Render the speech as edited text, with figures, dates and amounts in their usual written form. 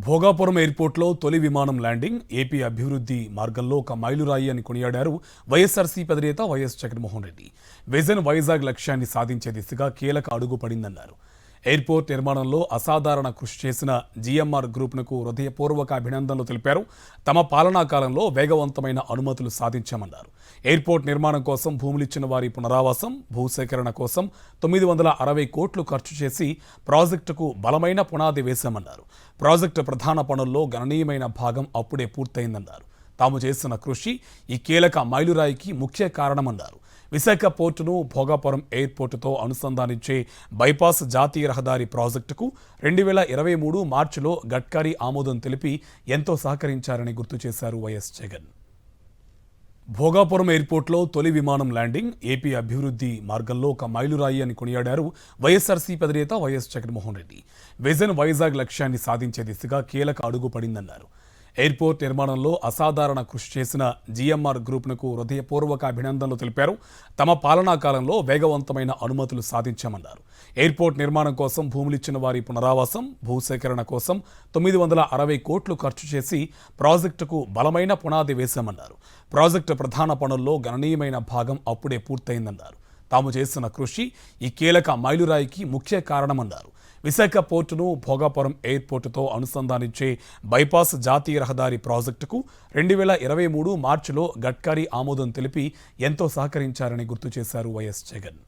భోగాపురం ఎయిర్పోర్ట్లో తొలి విమానం ల్యాండింగ్ ఏపీ అభివృద్ధి మార్గంలో ఒక మైలురాయి అని కొనియాడారు వైఎస్ఆర్సీపీ అధినేత వైఎస్ జగన్మోహన్ రెడ్డి. విజన్ వైజాగ్ లక్ష్యాన్ని సాధించే దిశగా కీలక అడుగు పడిందన్నారు. ఎయిర్పోర్ట్ నిర్మాణంలో అసాధారణ కృషి చేసిన జీఎంఆర్ గ్రూప్నకు హృదయపూర్వక అభినందనలు తెలిపారు. తమ పాలనా కాలంలో వేగవంతమైన అనుమతులు సాధించామన్నారు. ఎయిర్పోర్ట్ నిర్మాణం కోసం భూములిచ్చిన వారి పునరావాసం, భూసేకరణ కోసం 960 కోట్లు ఖర్చు చేసి ప్రాజెక్టుకు బలమైన పునాది వేశామన్నారు. ప్రాజెక్టు ప్రధాన పనుల్లో గణనీయమైన భాగం అప్పుడే పూర్తయిందన్నారు. తాము చేసిన కృషి ఈ కీలక మైలురాయికి ముఖ్య కారణమన్నారు. విశాఖ పోర్టును భోగాపురం ఎయిర్పోర్టుతో అనుసంధానించే బైపాస్ జాతీయ రహదారి ప్రాజెక్టుకు 2023 మార్చిలో గడ్కరీ ఆమోదం తెలిపి ఎంతో సహకరించారని గుర్తు చేశారు వైఎస్ జగన్. భోగాపురం ఎయిర్పోర్ట్లో తొలి విమానం ల్యాండింగ్ ఏపీ అభివృద్ధి మార్గంలో ఒక మైలురాయి అని కొనియాడారు వైఎస్ఆర్సీపీ అధినేత వైఎస్ జగన్మోహన్ రెడ్డి. విజన్ వైజాగ్ లక్ష్యాన్ని సాధించే దిశగా కీలక అడుగు పడిందన్నారు. ఎయిర్పోర్ట్ నిర్మాణంలో అసాధారణ కృషి చేసిన జీఎంఆర్ గ్రూప్నకు హృదయపూర్వక అభినందనలు తెలిపారు. తమ పాలనా కాలంలో వేగవంతమైన అనుమతులు సాధించామన్నారు. ఎయిర్పోర్ట్ నిర్మాణం కోసం భూములిచ్చిన వారి పునరావాసం, భూసేకరణ కోసం 960 కోట్లు ఖర్చు చేసి ప్రాజెక్టుకు బలమైన పునాది వేశామన్నారు. ప్రాజెక్టు ప్రధాన పనుల్లో గణనీయమైన భాగం అప్పుడే పూర్తయిందన్నారు. తాము చేసిన కృషి ఈ కీలక మైలురాయికి ముఖ్య కారణమన్నారు. విశాఖ పోర్టును భోగాపురం ఎయిర్పోర్టుతో అనుసంధానించే బైపాస్ జాతీయ రహదారి ప్రాజెక్టుకు 2023 మార్చిలో గడ్కరీ ఆమోదం తెలిపి ఎంతో సహకరించారని గుర్తు చేశారు వైఎస్ జగన్.